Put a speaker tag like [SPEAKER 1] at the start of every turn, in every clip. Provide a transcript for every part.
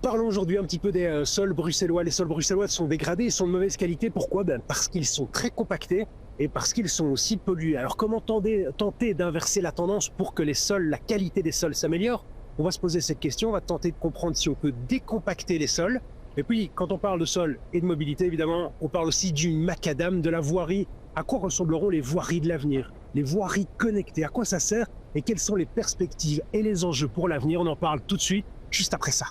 [SPEAKER 1] Parlons aujourd'hui un petit peu des sols bruxellois. Les sols bruxellois sont dégradés, ils sont de mauvaise qualité. Pourquoi? Parce qu'ils sont très compactés et parce qu'ils sont aussi pollués. Alors comment tenter d'inverser la tendance pour que la qualité des sols s'améliore? On va se poser cette question, on va tenter de comprendre si on peut décompacter les sols. Et puis quand on parle de sol et de mobilité, évidemment, on parle aussi du macadam, de la voirie. À quoi ressembleront les voiries de l'avenir? Les voiries connectées, à quoi ça sert? Et quelles sont les perspectives et les enjeux pour l'avenir? On en parle tout de suite, juste après ça.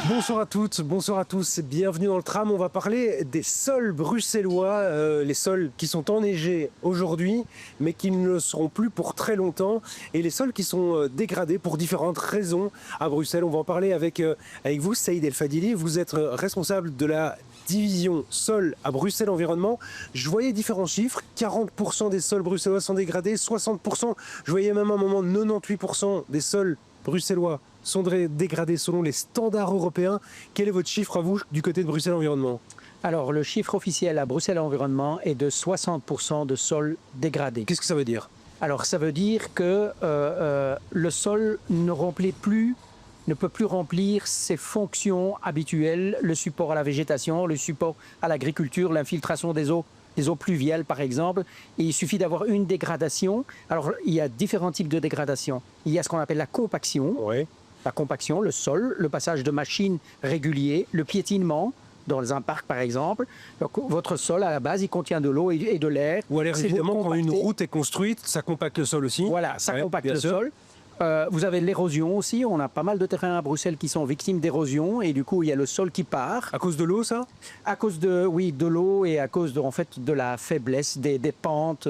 [SPEAKER 1] Bonsoir à toutes, bonsoir à tous, bienvenue dans le tram. On va parler des sols bruxellois, les sols qui sont enneigés aujourd'hui, mais qui ne le seront plus pour très longtemps, et les sols qui sont dégradés pour différentes raisons à Bruxelles. On va en parler avec vous, Saïd El Fadili. Vous êtes responsable de la division sol à Bruxelles Environnement. Je voyais différents chiffres, 40% des sols bruxellois sont dégradés, 60%, je voyais même à un moment 98% des sols bruxellois sont dégradés selon les standards européens. Quel est votre chiffre à vous du côté de Bruxelles Environnement?
[SPEAKER 2] Alors, le chiffre officiel à Bruxelles Environnement est de 60% de sols dégradés.
[SPEAKER 1] Qu'est-ce que ça veut dire?
[SPEAKER 2] Alors, ça veut dire que le sol ne peut plus remplir ses fonctions habituelles, le support à la végétation, le support à l'agriculture, l'infiltration des eaux pluviales, par exemple. Et il suffit d'avoir une dégradation. Alors, il y a différents types de dégradation. Il y a ce qu'on appelle la compaction.
[SPEAKER 1] Oui.
[SPEAKER 2] La compaction, le sol, le passage de machines régulier, le piétinement, dans un parc par exemple. Donc, votre sol, à la base, il contient de l'eau et de l'air.
[SPEAKER 1] Ou alors, évidemment, quand une route est construite, ça compacte le sol aussi.
[SPEAKER 2] Voilà, ça compacte le sol. Vous avez l'érosion aussi. On a pas mal de terrains à Bruxelles qui sont victimes d'érosion et du coup, il y a le sol qui part.
[SPEAKER 1] À cause de l'eau, ça?
[SPEAKER 2] À cause de l'eau et à cause de la faiblesse des pentes.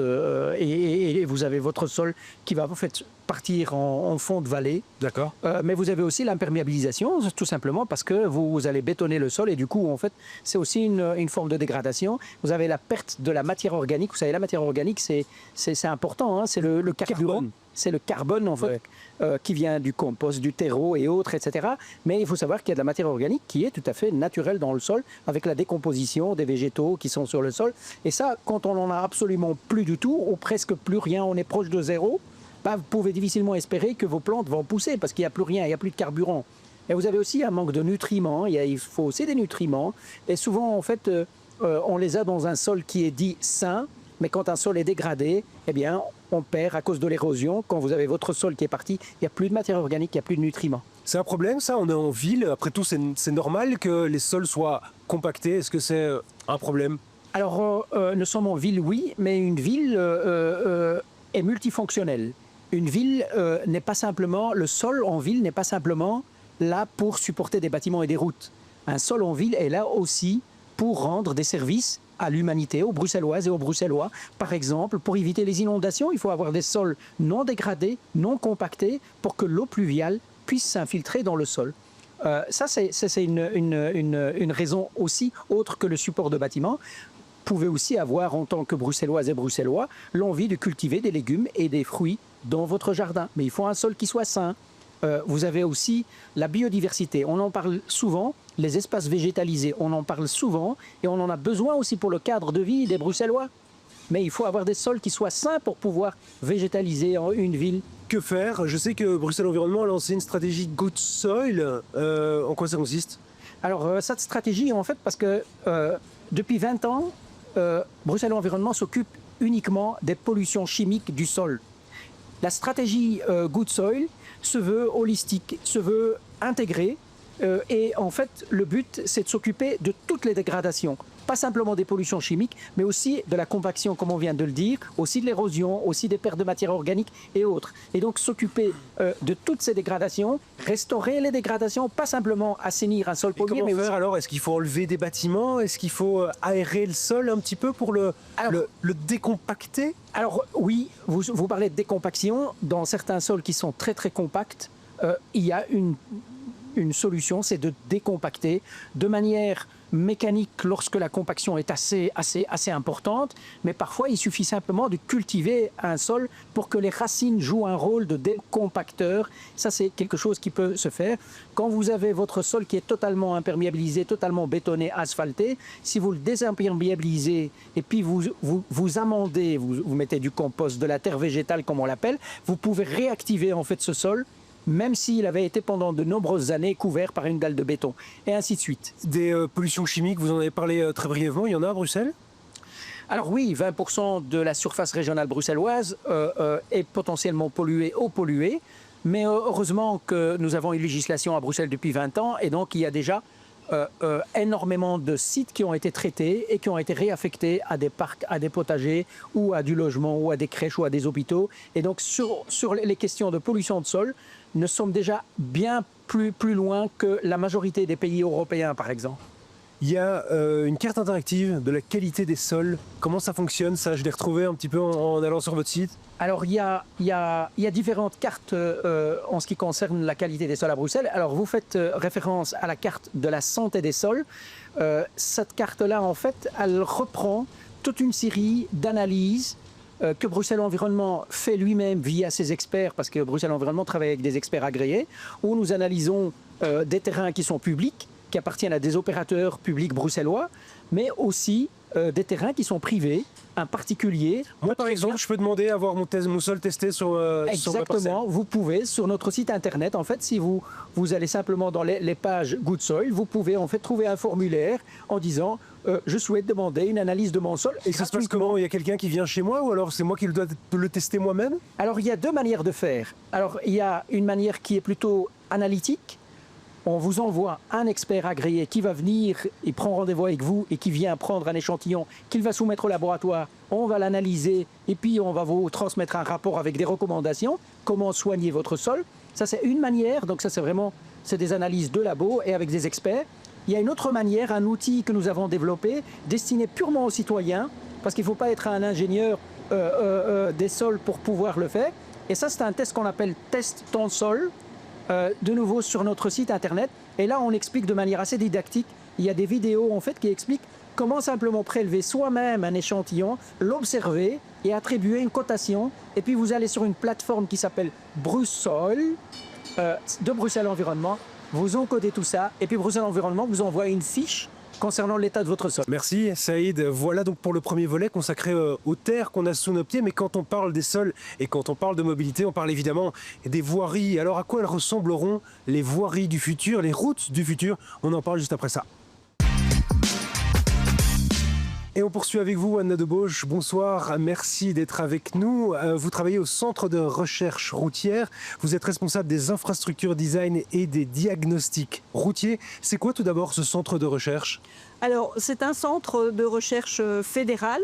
[SPEAKER 2] Et vous avez votre sol qui va en fait partir en fond de vallée.
[SPEAKER 1] D'accord.
[SPEAKER 2] Mais vous avez aussi l'imperméabilisation, tout simplement parce que vous allez bétonner le sol et du coup, en fait, c'est aussi une forme de dégradation. Vous avez la perte de la matière organique. Vous savez, la matière organique, c'est important, hein, c'est le carburant. C'est le carbone, en fait, qui vient du compost, du terreau et autres, etc. Mais il faut savoir qu'il y a de la matière organique qui est tout à fait naturelle dans le sol, avec la décomposition des végétaux qui sont sur le sol. Et ça, quand on n'en a absolument plus du tout, ou presque plus rien, on est proche de zéro, vous pouvez difficilement espérer que vos plantes vont pousser parce qu'il n'y a plus rien, il n'y a plus de carburant. Et vous avez aussi un manque de nutriments, il faut aussi des nutriments. Et souvent, en fait, on les a dans un sol qui est dit sain, mais quand un sol est dégradé, eh bien, on perd à cause de l'érosion. Quand vous avez votre sol qui est parti, il n'y a plus de matière organique, il n'y a plus de nutriments.
[SPEAKER 1] C'est un problème, ça? On est en ville. Après tout, c'est normal que les sols soient compactés. Est-ce que c'est un problème?
[SPEAKER 2] Alors, nous sommes en ville, oui, mais une ville est multifonctionnelle. Une ville n'est pas simplement, le sol en ville n'est pas simplement là pour supporter des bâtiments et des routes. Un sol en ville est là aussi pour rendre des services à l'humanité, aux Bruxelloises et aux Bruxellois. Par exemple, pour éviter les inondations, il faut avoir des sols non dégradés, non compactés, pour que l'eau pluviale puisse s'infiltrer dans le sol. Ça, c'est une raison aussi autre que le support de bâtiments. Vous pouvez aussi avoir, en tant que Bruxelloises et Bruxellois, l'envie de cultiver des légumes et des fruits dans votre jardin. Mais il faut un sol qui soit sain. Vous avez aussi la biodiversité. On en parle souvent, les espaces végétalisés, on en parle souvent et on en a besoin aussi pour le cadre de vie des Bruxellois. Mais il faut avoir des sols qui soient sains pour pouvoir végétaliser en une ville.
[SPEAKER 1] Que faire? Je sais que Bruxelles Environnement a lancé une stratégie Good Soil. En quoi ça consiste?
[SPEAKER 2] Alors, cette stratégie, en fait, parce que depuis 20 ans, Bruxelles Environnement s'occupe uniquement des pollutions chimiques du sol. La stratégie Good Soil se veut holistique, se veut intégrée et en fait le but c'est de s'occuper de toutes les dégradations, pas simplement des pollutions chimiques mais aussi de la compaction comme on vient de le dire, aussi de l'érosion, aussi des pertes de matière organique et autres. Et donc s'occuper de toutes ces dégradations, restaurer les dégradations, pas simplement assainir un sol pollué.
[SPEAKER 1] Comment faire alors? Est-ce qu'il faut enlever des bâtiments? Est-ce qu'il faut aérer le sol un petit peu pour le décompacter?
[SPEAKER 2] Alors oui, vous parlez de décompaction. Dans certains sols qui sont très très compacts, il y a une solution, c'est de décompacter de manière mécanique lorsque la compaction est assez importante, mais parfois il suffit simplement de cultiver un sol pour que les racines jouent un rôle de décompacteur. Ça, c'est quelque chose qui peut se faire. Quand vous avez votre sol qui est totalement imperméabilisé, totalement bétonné, asphalté, si vous le désimperméabilisez et puis vous amendez, vous mettez du compost, de la terre végétale comme on l'appelle, vous pouvez réactiver en fait ce sol même s'il avait été pendant de nombreuses années couvert par une dalle de béton, et ainsi de suite.
[SPEAKER 1] Des pollutions chimiques, vous en avez parlé très brièvement, il y en a à Bruxelles?
[SPEAKER 2] Alors oui, 20% de la surface régionale bruxelloise est potentiellement polluée ou polluée, mais heureusement que nous avons une législation à Bruxelles depuis 20 ans, et donc il y a déjà énormément de sites qui ont été traités et qui ont été réaffectés à des parcs, à des potagers, ou à du logement, ou à des crèches, ou à des hôpitaux. Et donc sur les questions de pollution de sol, nous sommes déjà bien plus loin que la majorité des pays européens, par exemple.
[SPEAKER 1] Il y a une carte interactive de la qualité des sols. Comment ça fonctionne, ça? Je l'ai retrouvé un petit peu en allant sur votre site.
[SPEAKER 2] Alors, il y a différentes cartes en ce qui concerne la qualité des sols à Bruxelles. Alors, vous faites référence à la carte de la santé des sols. Cette carte-là, en fait, elle reprend toute une série d'analyses que Bruxelles Environnement fait lui-même via ses experts, parce que Bruxelles Environnement travaille avec des experts agréés, où nous analysons des terrains qui sont publics, qui appartiennent à des opérateurs publics bruxellois, mais aussi des terrains qui sont privés, un particulier.
[SPEAKER 1] Moi, par exemple, je peux demander à avoir mon sol testé sur
[SPEAKER 2] Exactement, vous pouvez, sur notre site internet, en fait, si vous allez simplement dans les pages Good Soil, vous pouvez en fait trouver un formulaire en disant je souhaite demander une analyse de mon sol.
[SPEAKER 1] Et ça se passe comment? Il y a quelqu'un qui vient chez moi, ou alors c'est moi qui dois le tester moi-même?
[SPEAKER 2] Alors, il y a deux manières de faire. Alors, il y a une manière qui est plutôt analytique. On vous envoie un expert agréé qui va venir, il prend rendez-vous avec vous et qui vient prendre un échantillon qu'il va soumettre au laboratoire. On va l'analyser et puis on va vous transmettre un rapport avec des recommandations, comment soigner votre sol. Ça, c'est une manière, donc ça, c'est des analyses de labo et avec des experts. Il y a une autre manière, un outil que nous avons développé, destiné purement aux citoyens, parce qu'il ne faut pas être un ingénieur des sols pour pouvoir le faire. Et ça, c'est un test qu'on appelle Test ton sol. De nouveau sur notre site internet, et là on explique de manière assez didactique. Il y a des vidéos en fait qui expliquent comment simplement prélever soi-même un échantillon, l'observer et attribuer une cotation, et puis vous allez sur une plateforme qui s'appelle Bruxelles de Bruxelles Environnement, vous encodez tout ça, et puis Bruxelles Environnement vous envoie une fiche concernant l'état de votre sol.
[SPEAKER 1] Merci Saïd. Voilà donc pour le premier volet consacré aux terres qu'on a sous nos pieds. Mais quand on parle des sols et quand on parle de mobilité, on parle évidemment des voiries. Alors à quoi elles ressembleront les voiries du futur, les routes du futur? On en parle juste après ça. Et on poursuit avec vous, Anna Debauche. Bonsoir, merci d'être avec nous. Vous travaillez au Centre de recherche routière. Vous êtes responsable des infrastructures design et des diagnostics routiers. C'est quoi tout d'abord ce centre de recherche?
[SPEAKER 3] Alors, c'est un centre de recherche fédéral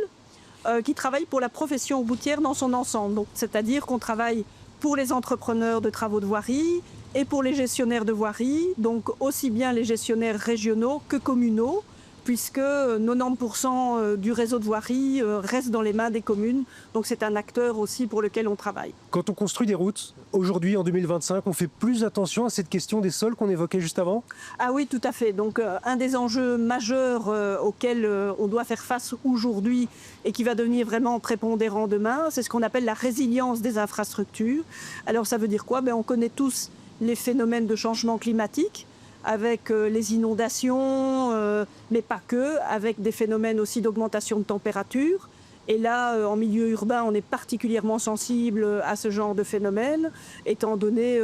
[SPEAKER 3] qui travaille pour la profession routière dans son ensemble. C'est-à-dire qu'on travaille pour les entrepreneurs de travaux de voirie et pour les gestionnaires de voirie, donc aussi bien les gestionnaires régionaux que communaux, puisque 90% du réseau de voirie reste dans les mains des communes. Donc c'est un acteur aussi pour lequel on travaille.
[SPEAKER 1] Quand on construit des routes, aujourd'hui en 2025, on fait plus attention à cette question des sols qu'on évoquait juste avant?
[SPEAKER 3] Ah oui, tout à fait. Donc un des enjeux majeurs auxquels on doit faire face aujourd'hui et qui va devenir vraiment prépondérant demain, c'est ce qu'on appelle la résilience des infrastructures. Alors ça veut dire quoi? On connaît tous les phénomènes de changement climatique, avec les inondations, mais pas que, avec des phénomènes aussi d'augmentation de température. Et là, en milieu urbain, on est particulièrement sensible à ce genre de phénomène, étant donné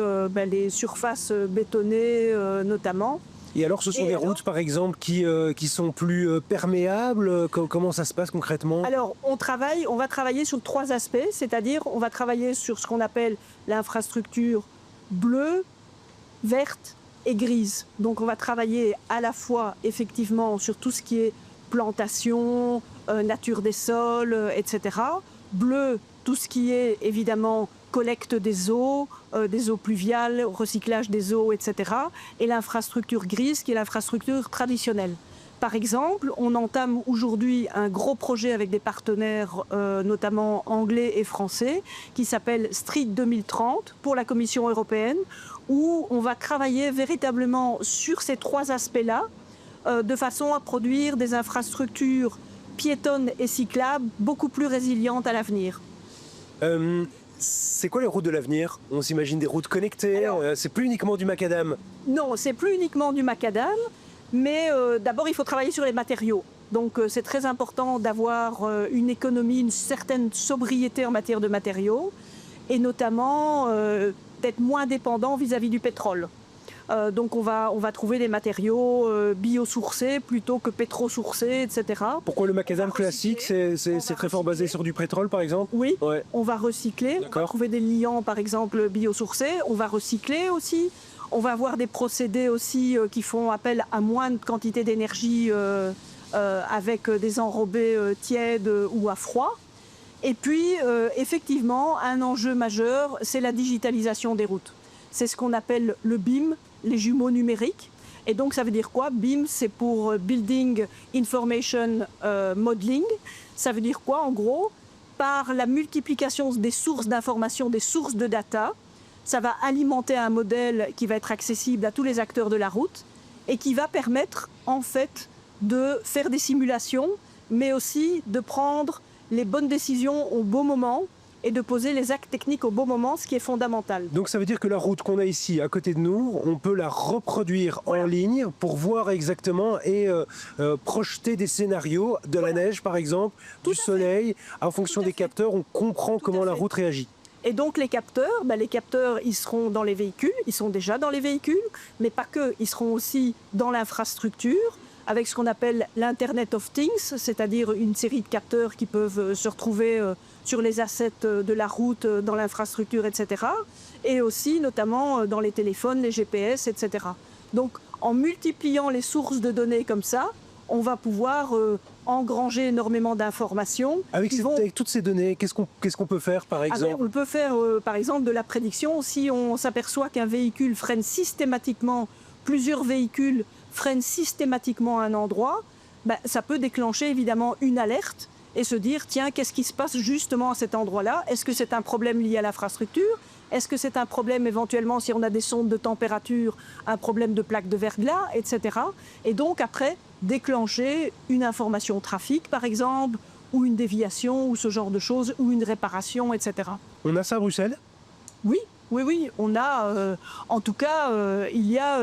[SPEAKER 3] les surfaces bétonnées notamment.
[SPEAKER 1] Et alors, ce sont des routes, par exemple, qui sont plus perméables? Comment ça se passe concrètement?
[SPEAKER 3] Alors, on va travailler sur 3 aspects, c'est-à-dire on va travailler sur ce qu'on appelle l'infrastructure bleue, verte et grise. Donc on va travailler à la fois effectivement sur tout ce qui est plantation, nature des sols, etc. Bleu, tout ce qui est évidemment collecte des eaux pluviales, recyclage des eaux, etc. Et l'infrastructure grise qui est l'infrastructure traditionnelle. Par exemple, on entame aujourd'hui un gros projet avec des partenaires, notamment anglais et français, qui s'appelle Street 2030 pour la Commission européenne, où on va travailler véritablement sur ces 3 aspects-là, de façon à produire des infrastructures piétonnes et cyclables beaucoup plus résilientes à l'avenir.
[SPEAKER 1] C'est quoi les routes de l'avenir? On s'imagine des routes connectées, c'est plus uniquement du macadam.
[SPEAKER 3] Non, c'est plus uniquement du macadam, mais d'abord il faut travailler sur les matériaux. Donc c'est très important d'avoir une économie, une certaine sobriété en matière de matériaux, et notamment d'être moins dépendant vis-à-vis du pétrole. Donc on va trouver des matériaux biosourcés plutôt que pétrosourcés, etc.
[SPEAKER 1] Pourquoi le macadam classique, c'est très fort basé sur du pétrole par exemple?
[SPEAKER 3] Oui,
[SPEAKER 1] ouais.
[SPEAKER 3] On va recycler, on va trouver des liants par exemple biosourcés, on va recycler aussi, on va avoir des procédés aussi qui font appel à moins de quantité d'énergie avec des enrobés tièdes ou à froid. Et puis effectivement, un enjeu majeur, c'est la digitalisation des routes. C'est ce qu'on appelle le BIM, les jumeaux numériques. Et donc, ça veut dire quoi? BIM, c'est pour Building Information Modeling. Ça veut dire quoi, en gros? Par la multiplication des sources d'informations, des sources de data, ça va alimenter un modèle qui va être accessible à tous les acteurs de la route et qui va permettre, en fait, de faire des simulations, mais aussi de prendre les bonnes décisions au bon moment et de poser les actes techniques au bon moment, ce qui est fondamental.
[SPEAKER 1] Donc ça veut dire que la route qu'on a ici à côté de nous, on peut la reproduire en ligne pour voir exactement et projeter des scénarios de la neige par exemple, du soleil, en fonction des capteurs, on comprend comment la route réagit.
[SPEAKER 3] Et donc les capteurs, ils seront dans les véhicules, ils sont déjà dans les véhicules, mais pas que, ils seront aussi dans l'infrastructure, avec ce qu'on appelle l'Internet of Things, c'est-à-dire une série de capteurs qui peuvent se retrouver sur les assets de la route, dans l'infrastructure, etc. Et aussi notamment dans les téléphones, les GPS, etc. Donc en multipliant les sources de données comme ça, on va pouvoir engranger énormément d'informations.
[SPEAKER 1] Avec toutes ces données, qu'est-ce qu'on peut faire par exemple?
[SPEAKER 3] On peut faire par exemple de la prédiction. Si on s'aperçoit qu'un véhicule freine systématiquement, plusieurs véhicules freinent systématiquement à un endroit, ça peut déclencher évidemment une alerte et se dire tiens, qu'est-ce qui se passe justement à cet endroit-là? Est-ce que c'est un problème lié à l'infrastructure? Est-ce que c'est un problème éventuellement, si on a des sondes de température, un problème de plaque de verglas, etc. Et donc après, déclencher une information trafic par exemple, ou une déviation, ou ce genre de choses, ou une réparation, etc.
[SPEAKER 1] On a ça à Bruxelles?
[SPEAKER 3] Oui, on a, en tout cas, il y a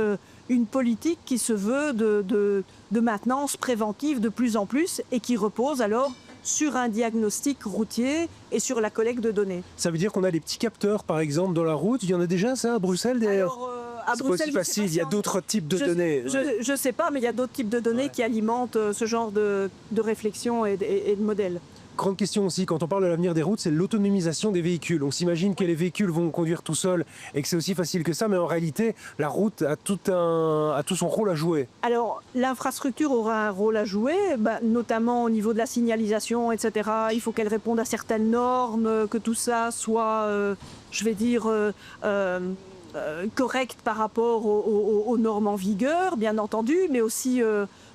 [SPEAKER 3] une politique qui se veut de maintenance préventive de plus en plus et qui repose alors sur un diagnostic routier et sur la collecte de données.
[SPEAKER 1] Ça veut dire qu'on a des petits capteurs, par exemple, dans la route. Il y en a déjà, ça, à Bruxelles, d'ailleurs? C'est pas aussi facile, il y a d'autres types de données.
[SPEAKER 3] Je ne sais pas, mais il y a d'autres types de données qui alimentent ce genre de réflexion et de modèles.
[SPEAKER 1] Grande question aussi, quand on parle de l'avenir des routes, c'est l'autonomisation des véhicules. On s'imagine que les véhicules vont conduire tout seuls et que c'est aussi facile que ça, mais en réalité, la route a tout son rôle à jouer.
[SPEAKER 3] Alors, l'infrastructure aura un rôle à jouer, notamment au niveau de la signalisation, etc. Il faut qu'elle réponde à certaines normes, que tout ça soit, correct par rapport aux normes en vigueur, bien entendu, mais aussi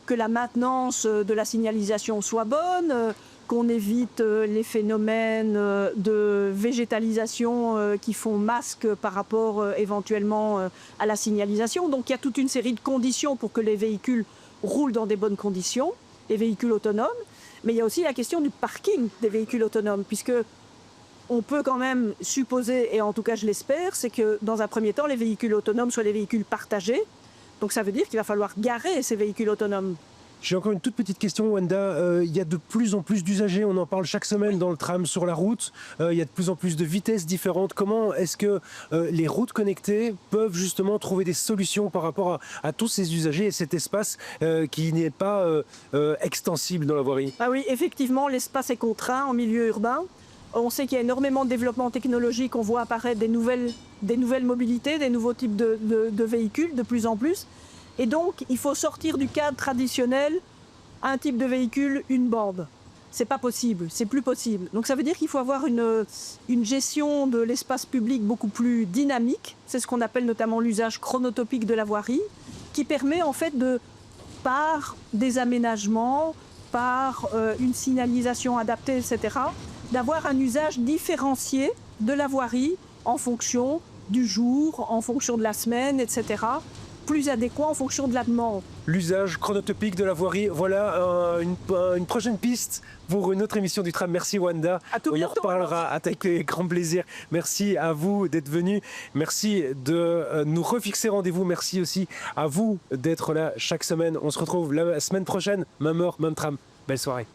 [SPEAKER 3] que la maintenance de la signalisation soit bonne, qu'on évite les phénomènes de végétalisation qui font masque par rapport éventuellement à la signalisation. Donc il y a toute une série de conditions pour que les véhicules roulent dans des bonnes conditions, les véhicules autonomes. Mais il y a aussi la question du parking des véhicules autonomes, puisque on peut quand même supposer, et en tout cas je l'espère, c'est que dans un premier temps, les véhicules autonomes soient des véhicules partagés. Donc ça veut dire qu'il va falloir garer ces véhicules autonomes.
[SPEAKER 1] J'ai encore une toute petite question, Wenda. Il y a de plus en plus d'usagers, on en parle chaque semaine dans le tram sur la route. Il y a de plus en plus de vitesses différentes. Comment est-ce que les routes connectées peuvent justement trouver des solutions par rapport à tous ces usagers et cet espace qui n'est pas extensible dans la voirie?
[SPEAKER 3] Ah oui, effectivement, l'espace est contraint en milieu urbain. On sait qu'il y a énormément de développement technologique, on voit apparaître des nouvelles mobilités, des nouveaux types de véhicules de plus en plus. Et donc, il faut sortir du cadre traditionnel, un type de véhicule, une bande. C'est pas possible, c'est plus possible. Donc ça veut dire qu'il faut avoir une gestion de l'espace public beaucoup plus dynamique. C'est ce qu'on appelle notamment l'usage chronotopique de la voirie, qui permet en fait de par des aménagements, par une signalisation adaptée, etc., d'avoir un usage différencié de la voirie en fonction du jour, en fonction de la semaine, etc., plus adéquat en fonction de la demande.
[SPEAKER 1] L'usage chronotopique de la voirie, voilà une prochaine piste pour une autre émission du tram. Merci Wanda.
[SPEAKER 3] À tout
[SPEAKER 1] On y
[SPEAKER 3] bientôt.
[SPEAKER 1] reparlera avec grand plaisir. Merci à vous d'être venus. Merci de nous refixer rendez-vous. Merci aussi à vous d'être là chaque semaine. On se retrouve la semaine prochaine. Même heure, même tram. Belle soirée.